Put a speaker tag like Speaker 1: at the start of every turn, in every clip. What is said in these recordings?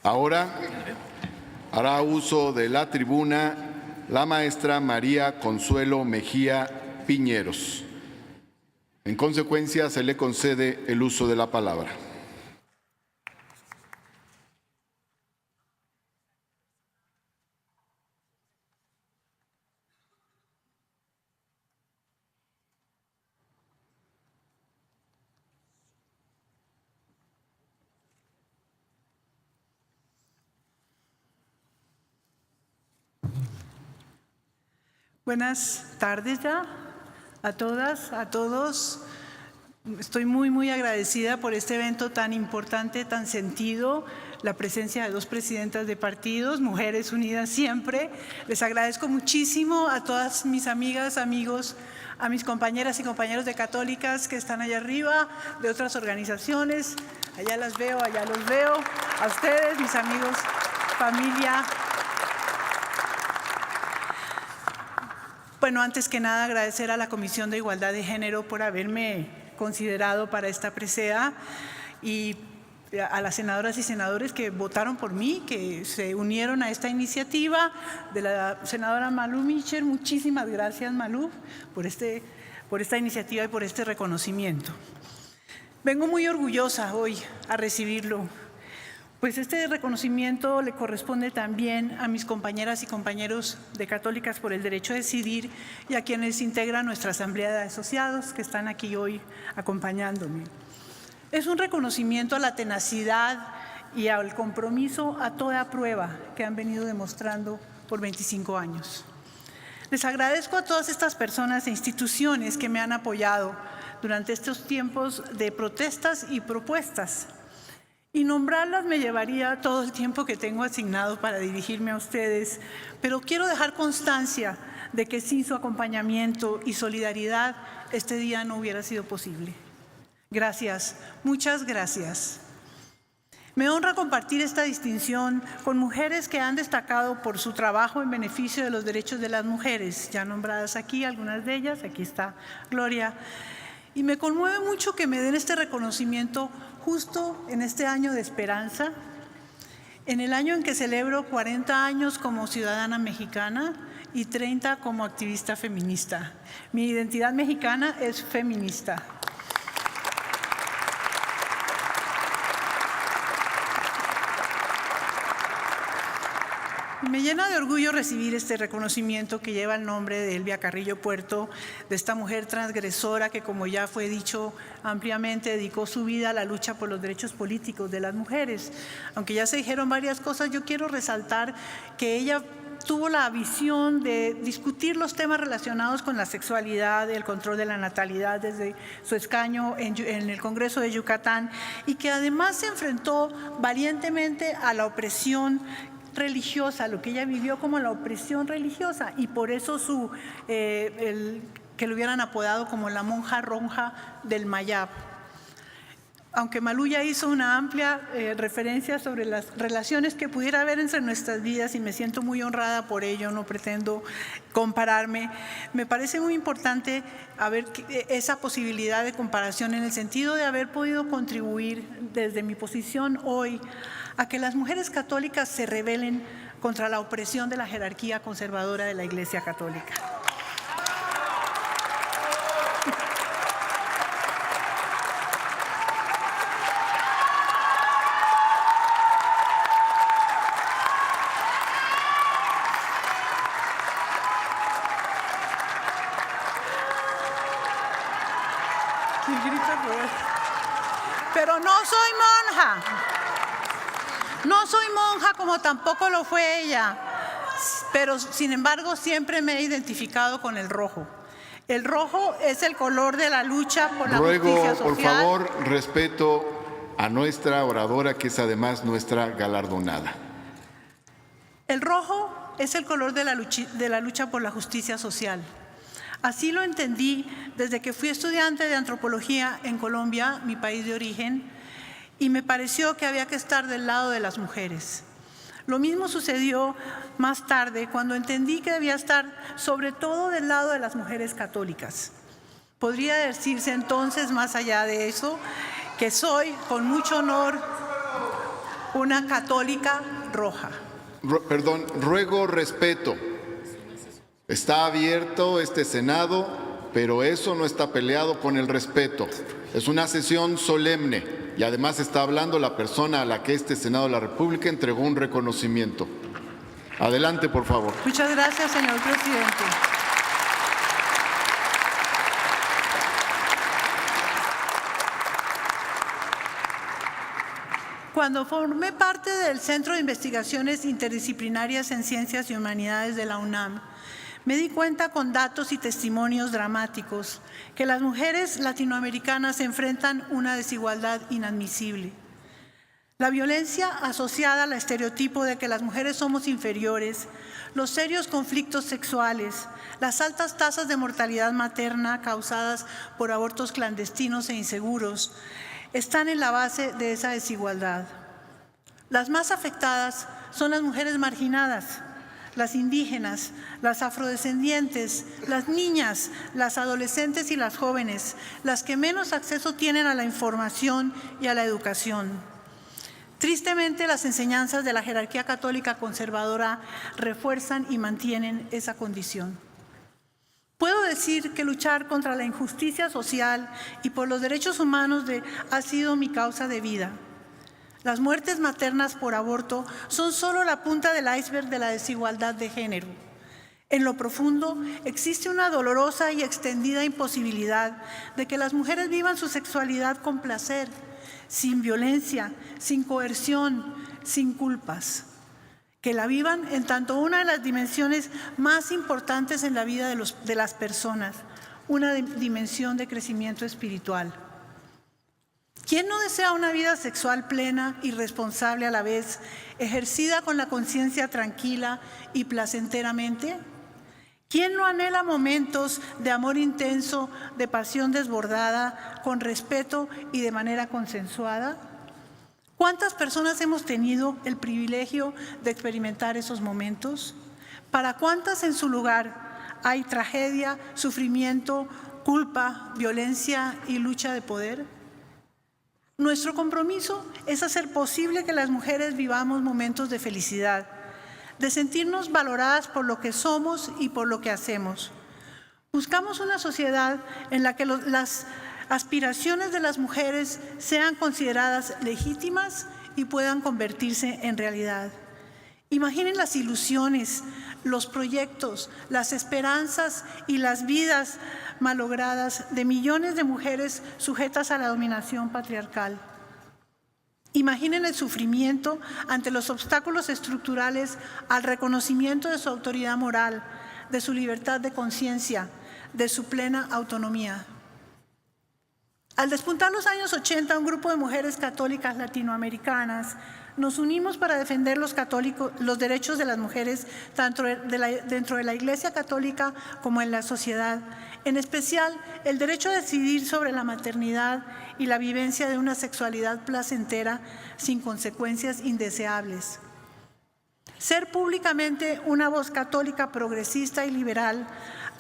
Speaker 1: Ahora hará uso de la tribuna la maestra María Consuelo Mejía Piñeros. En consecuencia, se le concede el uso de la palabra.
Speaker 2: Buenas tardes ya a todas, a todos. Estoy muy agradecida por este evento tan importante, tan sentido, la presencia de dos presidentas de partidos, mujeres unidas siempre. Les agradezco muchísimo a todas mis amigas, amigos, a mis compañeras y compañeros de Católicas que están allá arriba, de otras organizaciones. Allá las veo, allá los veo. A ustedes, mis amigos, familia. Bueno, antes que nada agradecer a la Comisión de Igualdad de Género por haberme considerado para esta presea y a las senadoras y senadores que votaron por mí, que se unieron a esta iniciativa, de la senadora Malú Micher. Muchísimas gracias, Malú, por esta iniciativa y por este reconocimiento. Vengo muy orgullosa hoy a recibirlo, pues este reconocimiento le corresponde también a mis compañeras y compañeros de Católicas por el Derecho a Decidir y a quienes integran nuestra Asamblea de Asociados que están aquí hoy acompañándome. Es un reconocimiento a la tenacidad y al compromiso a toda prueba que han venido demostrando por 25 años. Les agradezco a todas estas personas e instituciones que me han apoyado durante estos tiempos de protestas y propuestas. Y nombrarlas me llevaría todo el tiempo que tengo asignado para dirigirme a ustedes, pero quiero dejar constancia de que sin su acompañamiento y solidaridad este día no hubiera sido posible. Gracias, muchas gracias. Me honra compartir esta distinción con mujeres que han destacado por su trabajo en beneficio de los derechos de las mujeres, ya nombradas aquí, algunas de ellas, aquí está Gloria. Y me conmueve mucho que me den este reconocimiento justo en este año de esperanza, en el año en que celebro 40 años como ciudadana mexicana y 30 como activista feminista. Mi identidad mexicana es feminista. Me llena de orgullo recibir este reconocimiento que lleva el nombre de Elvia Carrillo Puerto, de esta mujer transgresora que, como ya fue dicho ampliamente, dedicó su vida a la lucha por los derechos políticos de las mujeres. Aunque ya se dijeron varias cosas, yo quiero resaltar que ella tuvo la visión de discutir los temas relacionados con la sexualidad, el control de la natalidad desde su escaño en el Congreso de Yucatán y que además se enfrentó valientemente a la opresión religiosa, lo que ella vivió como la opresión religiosa, y por eso que lo hubieran apodado como la monja ronja del Mayab. Aunque Malú ya hizo una amplia referencia sobre las relaciones que pudiera haber entre nuestras vidas y me siento muy honrada por ello, no pretendo compararme, me parece muy importante haber esa posibilidad de comparación en el sentido de haber podido contribuir desde mi posición hoy a que las mujeres católicas se rebelen contra la opresión de la jerarquía conservadora de la Iglesia Católica. Pero no soy monja. No soy monja como tampoco lo fue ella, pero sin embargo siempre me he identificado con el rojo. El rojo es el color de la lucha por la justicia social.
Speaker 1: Ruego, por favor, respeto a nuestra oradora, que es además nuestra galardonada.
Speaker 2: El rojo es el color de la lucha por la justicia social. Así lo entendí desde que fui estudiante de antropología en Colombia, mi país de origen, y me pareció que había que estar del lado de las mujeres. Lo mismo sucedió más tarde cuando entendí que debía estar sobre todo del lado de las mujeres católicas. Podría decirse entonces, más allá de eso, que soy con mucho honor una católica roja.
Speaker 1: Ruego respeto. Está abierto este Senado, pero eso no está peleado con el respeto. Es una sesión solemne y además está hablando la persona a la que este Senado de la República entregó un reconocimiento. Adelante, por favor.
Speaker 2: Muchas gracias, señor presidente. Cuando formé parte del Centro de Investigaciones Interdisciplinarias en Ciencias y Humanidades de la UNAM, me di cuenta con datos y testimonios dramáticos que las mujeres latinoamericanas enfrentan una desigualdad inadmisible. La violencia asociada al estereotipo de que las mujeres somos inferiores, los serios conflictos sexuales, las altas tasas de mortalidad materna causadas por abortos clandestinos e inseguros, están en la base de esa desigualdad. Las más afectadas son las mujeres marginadas, las indígenas, las afrodescendientes, las niñas, las adolescentes y las jóvenes, las que menos acceso tienen a la información y a la educación. Tristemente, las enseñanzas de la jerarquía católica conservadora refuerzan y mantienen esa condición. Puedo decir que luchar contra la injusticia social y por los derechos humanos ha sido mi causa de vida. Las muertes maternas por aborto son solo la punta del iceberg de la desigualdad de género. En lo profundo existe una dolorosa y extendida imposibilidad de que las mujeres vivan su sexualidad con placer, sin violencia, sin coerción, sin culpas. Que la vivan en tanto una de las dimensiones más importantes en la vida de las personas, una dimensión de crecimiento espiritual. ¿Quién no desea una vida sexual plena y responsable a la vez, ejercida con la conciencia tranquila y placenteramente? ¿Quién no anhela momentos de amor intenso, de pasión desbordada, con respeto y de manera consensuada? ¿Cuántas personas hemos tenido el privilegio de experimentar esos momentos? ¿Para cuántas en su lugar hay tragedia, sufrimiento, culpa, violencia y lucha de poder? Nuestro compromiso es hacer posible que las mujeres vivamos momentos de felicidad, de sentirnos valoradas por lo que somos y por lo que hacemos. Buscamos una sociedad en la que las aspiraciones de las mujeres sean consideradas legítimas y puedan convertirse en realidad. Imaginen las ilusiones, los proyectos, las esperanzas y las vidas malogradas de millones de mujeres sujetas a la dominación patriarcal. Imaginen el sufrimiento ante los obstáculos estructurales al reconocimiento de su autoridad moral, de su libertad de conciencia, de su plena autonomía. Al despuntar los años 80, un grupo de mujeres católicas latinoamericanas nos unimos para defender los derechos de las mujeres tanto dentro de la Iglesia Católica como en la sociedad, en especial el derecho a decidir sobre la maternidad y la vivencia de una sexualidad placentera sin consecuencias indeseables. Ser públicamente una voz católica progresista y liberal,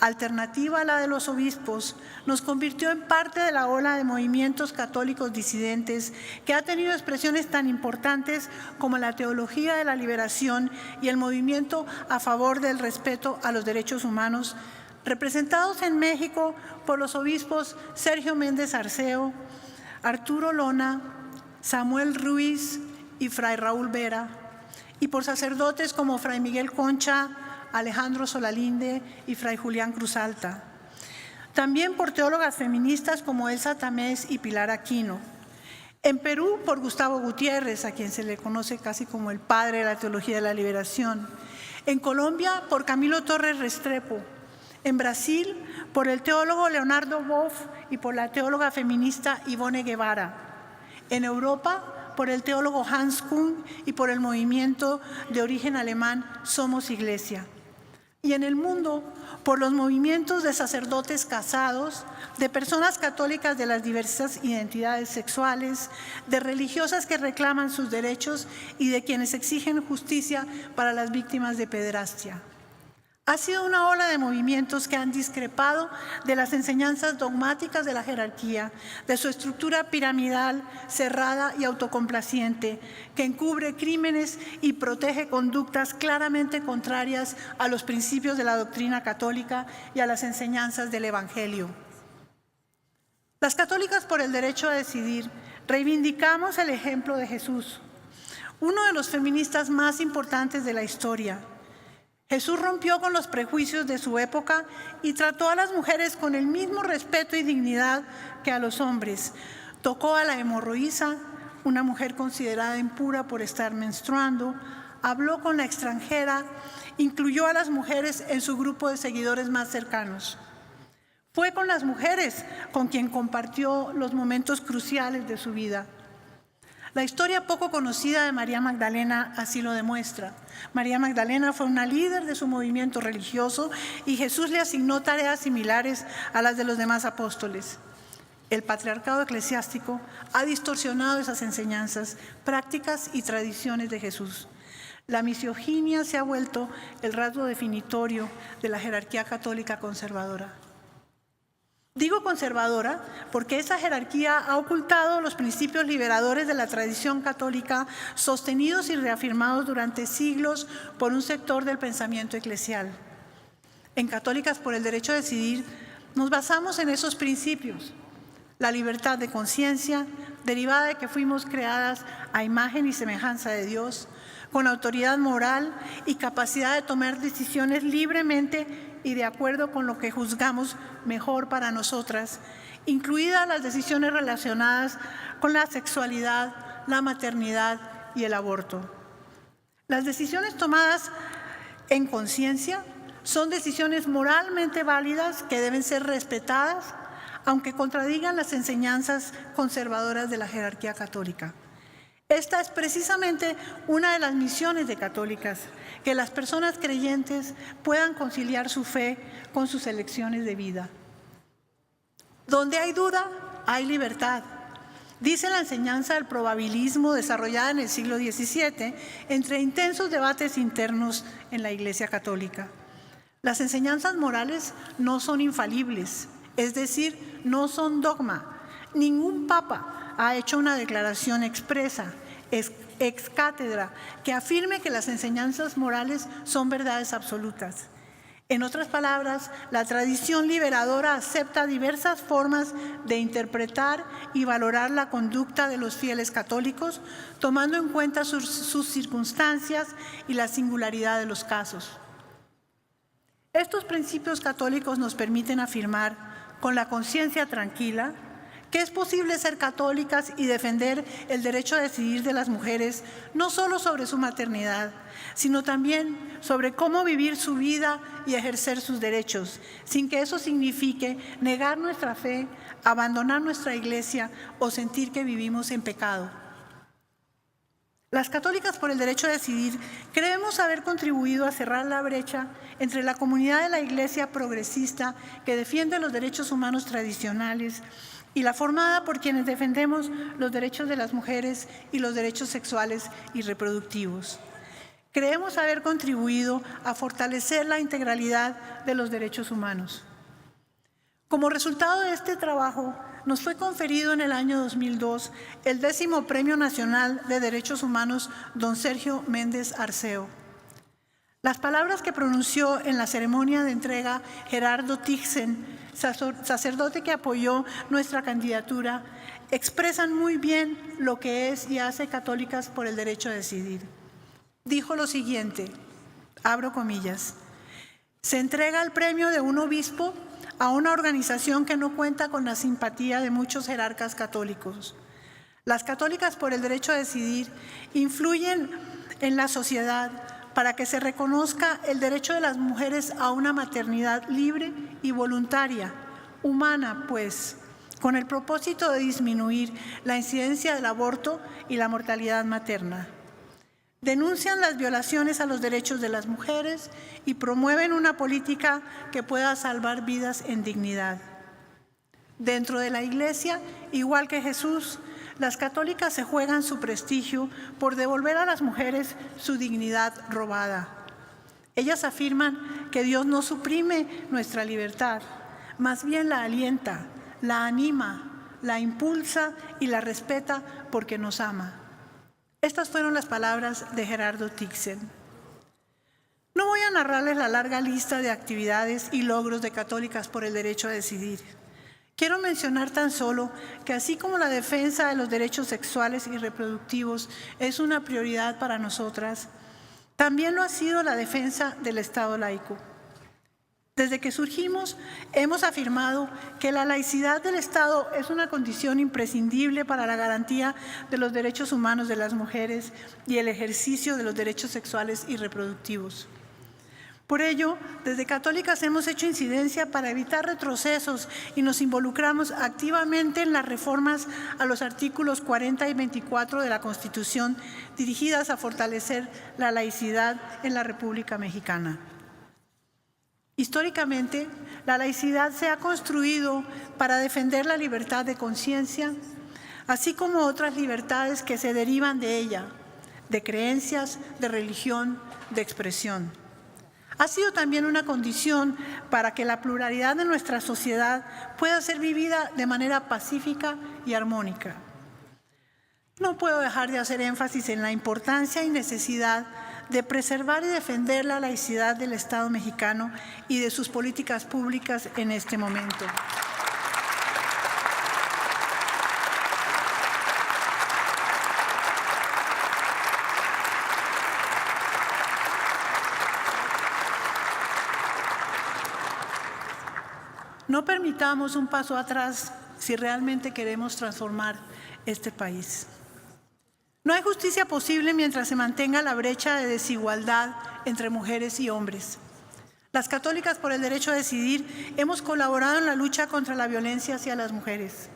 Speaker 2: alternativa a la de los obispos, nos convirtió en parte de la ola de movimientos católicos disidentes que ha tenido expresiones tan importantes como la teología de la liberación y el movimiento a favor del respeto a los derechos humanos, representados en México por los obispos Sergio Méndez Arceo, Arturo Lona, Samuel Ruiz y Fray Raúl Vera, y por sacerdotes como Fray Miguel Concha, Alejandro Solalinde y Fray Julián Cruzalta. También por teólogas feministas como Elsa Tamés y Pilar Aquino. En Perú, por Gustavo Gutiérrez, a quien se le conoce casi como el padre de la teología de la liberación. En Colombia, por Camilo Torres Restrepo. En Brasil, por el teólogo Leonardo Boff y por la teóloga feminista Ivone Guevara. En Europa, por el teólogo Hans Küng y por el movimiento de origen alemán Somos Iglesia. Y en el mundo, por los movimientos de sacerdotes casados, de personas católicas de las diversas identidades sexuales, de religiosas que reclaman sus derechos y de quienes exigen justicia para las víctimas de pederastia. Ha sido una ola de movimientos que han discrepado de las enseñanzas dogmáticas de la jerarquía, de su estructura piramidal, cerrada y autocomplaciente, que encubre crímenes y protege conductas claramente contrarias a los principios de la doctrina católica y a las enseñanzas del Evangelio. Las católicas por el derecho a decidir reivindicamos el ejemplo de Jesús, uno de los feministas más importantes de la historia. Jesús rompió con los prejuicios de su época y trató a las mujeres con el mismo respeto y dignidad que a los hombres. Tocó a la hemorroísa, una mujer considerada impura por estar menstruando, habló con la extranjera, incluyó a las mujeres en su grupo de seguidores más cercanos. Fue con las mujeres con quien compartió los momentos cruciales de su vida. La historia poco conocida de María Magdalena así lo demuestra. María Magdalena fue una líder de su movimiento religioso y Jesús le asignó tareas similares a las de los demás apóstoles. El patriarcado eclesiástico ha distorsionado esas enseñanzas, prácticas y tradiciones de Jesús. La misoginia se ha vuelto el rasgo definitorio de la jerarquía católica conservadora. Digo conservadora porque esa jerarquía ha ocultado los principios liberadores de la tradición católica, sostenidos y reafirmados durante siglos por un sector del pensamiento eclesial. En Católicas por el Derecho a Decidir nos basamos en esos principios: la libertad de conciencia, derivada de que fuimos creadas a imagen y semejanza de Dios, con autoridad moral y capacidad de tomar decisiones libremente y de acuerdo con lo que juzgamos mejor para nosotras, incluidas las decisiones relacionadas con la sexualidad, la maternidad y el aborto. Las decisiones tomadas en conciencia son decisiones moralmente válidas que deben ser respetadas, aunque contradigan las enseñanzas conservadoras de la jerarquía católica. Esta es precisamente una de las misiones de Católicas, que las personas creyentes puedan conciliar su fe con sus elecciones de vida. Donde hay duda, hay libertad. Dice la enseñanza del probabilismo desarrollada en el siglo XVII entre intensos debates internos en la Iglesia Católica. Las enseñanzas morales no son infalibles, es decir, no son dogma. Ningún papa ha hecho una declaración expresa, ex cátedra, que afirme que las enseñanzas morales son verdades absolutas. En otras palabras, la tradición liberadora acepta diversas formas de interpretar y valorar la conducta de los fieles católicos, tomando en cuenta sus circunstancias y la singularidad de los casos. Estos principios católicos nos permiten afirmar, con la conciencia tranquila, que es posible ser católicas y defender el derecho a decidir de las mujeres, no solo sobre su maternidad, sino también sobre cómo vivir su vida y ejercer sus derechos, sin que eso signifique negar nuestra fe, abandonar nuestra iglesia o sentir que vivimos en pecado. Las Católicas por el Derecho a Decidir creemos haber contribuido a cerrar la brecha entre la comunidad de la Iglesia progresista que defiende los derechos humanos tradicionales y la formada por quienes defendemos los derechos de las mujeres y los derechos sexuales y reproductivos. Creemos haber contribuido a fortalecer la integralidad de los derechos humanos. Como resultado de este trabajo, nos fue conferido en el año 2002 el 10º Premio Nacional de Derechos Humanos Don Sergio Méndez Arceo. Las palabras que pronunció en la ceremonia de entrega Gerardo Tixen, sacerdote que apoyó nuestra candidatura, expresan muy bien lo que es y hace Católicas por el Derecho a Decidir. Dijo lo siguiente, abro comillas: se entrega el premio de un obispo a una organización que no cuenta con la simpatía de muchos jerarcas católicos. Las Católicas por el Derecho a Decidir influyen en la sociedad para que se reconozca el derecho de las mujeres a una maternidad libre y voluntaria, humana pues, con el propósito de disminuir la incidencia del aborto y la mortalidad materna. Denuncian las violaciones a los derechos de las mujeres y promueven una política que pueda salvar vidas en dignidad. Dentro de la Iglesia, igual que Jesús, las católicas se juegan su prestigio por devolver a las mujeres su dignidad robada. Ellas afirman que Dios no suprime nuestra libertad, más bien la alienta, la anima, la impulsa y la respeta porque nos ama. Estas fueron las palabras de Gerardo Tixen. No voy a narrarles la larga lista de actividades y logros de Católicas por el Derecho a Decidir. Quiero mencionar tan solo que así como la defensa de los derechos sexuales y reproductivos es una prioridad para nosotras, también lo ha sido la defensa del Estado laico. Desde que surgimos, hemos afirmado que la laicidad del Estado es una condición imprescindible para la garantía de los derechos humanos de las mujeres y el ejercicio de los derechos sexuales y reproductivos. Por ello, desde Católicas hemos hecho incidencia para evitar retrocesos y nos involucramos activamente en las reformas a los artículos 40 y 24 de la Constitución dirigidas a fortalecer la laicidad en la República Mexicana. Históricamente, la laicidad se ha construido para defender la libertad de conciencia, así como otras libertades que se derivan de ella, de creencias, de religión, de expresión. Ha sido también una condición para que la pluralidad de nuestra sociedad pueda ser vivida de manera pacífica y armónica. No puedo dejar de hacer énfasis en la importancia y necesidad de preservar y defender la laicidad del Estado mexicano y de sus políticas públicas en este momento. No permitamos un paso atrás si realmente queremos transformar este país. No hay justicia posible mientras se mantenga la brecha de desigualdad entre mujeres y hombres. Las Católicas por el Derecho a Decidir hemos colaborado en la lucha contra la violencia hacia las mujeres.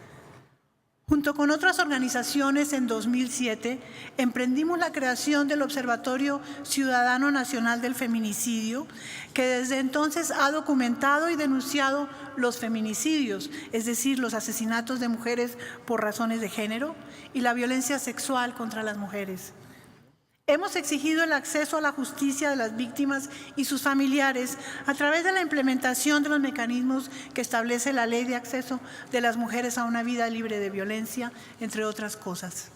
Speaker 2: Junto con otras organizaciones, en 2007, emprendimos la creación del Observatorio Ciudadano Nacional del Feminicidio, que desde entonces ha documentado y denunciado los feminicidios, es decir, los asesinatos de mujeres por razones de género y la violencia sexual contra las mujeres. Hemos exigido el acceso a la justicia de las víctimas y sus familiares a través de la implementación de los mecanismos que establece la Ley de Acceso de las Mujeres a una Vida Libre de Violencia, entre otras cosas.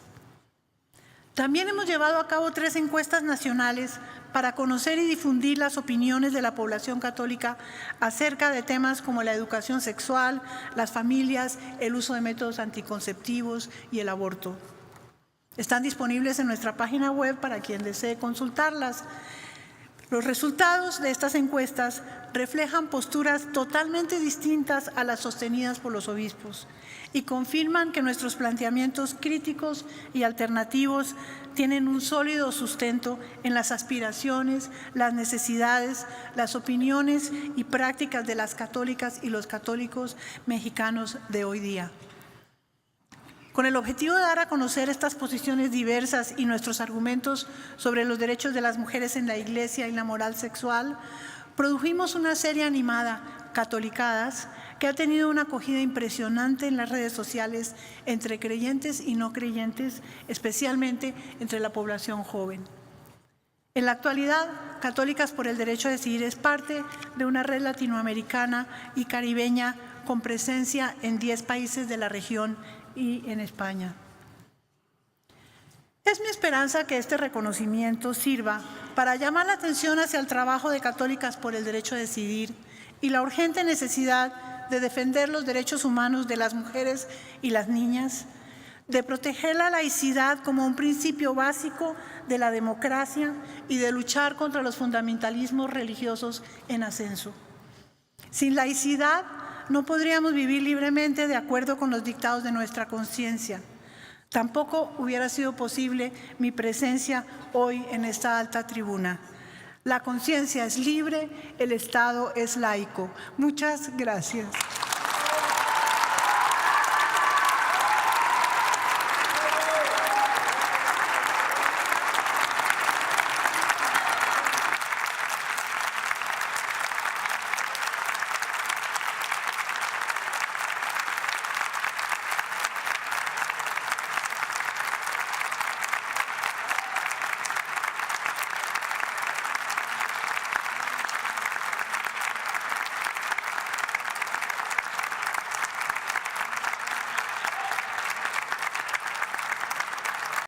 Speaker 2: También hemos llevado a cabo 3 encuestas nacionales para conocer y difundir las opiniones de la población católica acerca de temas como la educación sexual, las familias, el uso de métodos anticonceptivos y el aborto. Están disponibles en nuestra página web para quien desee consultarlas. Los resultados de estas encuestas reflejan posturas totalmente distintas a las sostenidas por los obispos y confirman que nuestros planteamientos críticos y alternativos tienen un sólido sustento en las aspiraciones, las necesidades, las opiniones y prácticas de las católicas y los católicos mexicanos de hoy día. Con el objetivo de dar a conocer estas posiciones diversas y nuestros argumentos sobre los derechos de las mujeres en la Iglesia y la moral sexual, produjimos una serie animada, Catolicadas, que ha tenido una acogida impresionante en las redes sociales entre creyentes y no creyentes, especialmente entre la población joven. En la actualidad, Católicas por el Derecho a Decidir es parte de una red latinoamericana y caribeña con presencia en 10 países de la región y en España. Es mi esperanza que este reconocimiento sirva para llamar la atención hacia el trabajo de Católicas por el Derecho a Decidir y la urgente necesidad de defender los derechos humanos de las mujeres y las niñas, de proteger la laicidad como un principio básico de la democracia y de luchar contra los fundamentalismos religiosos en ascenso. Sin laicidad, no podríamos vivir libremente de acuerdo con los dictados de nuestra conciencia. Tampoco hubiera sido posible mi presencia hoy en esta alta tribuna. La conciencia es libre, el Estado es laico. Muchas gracias.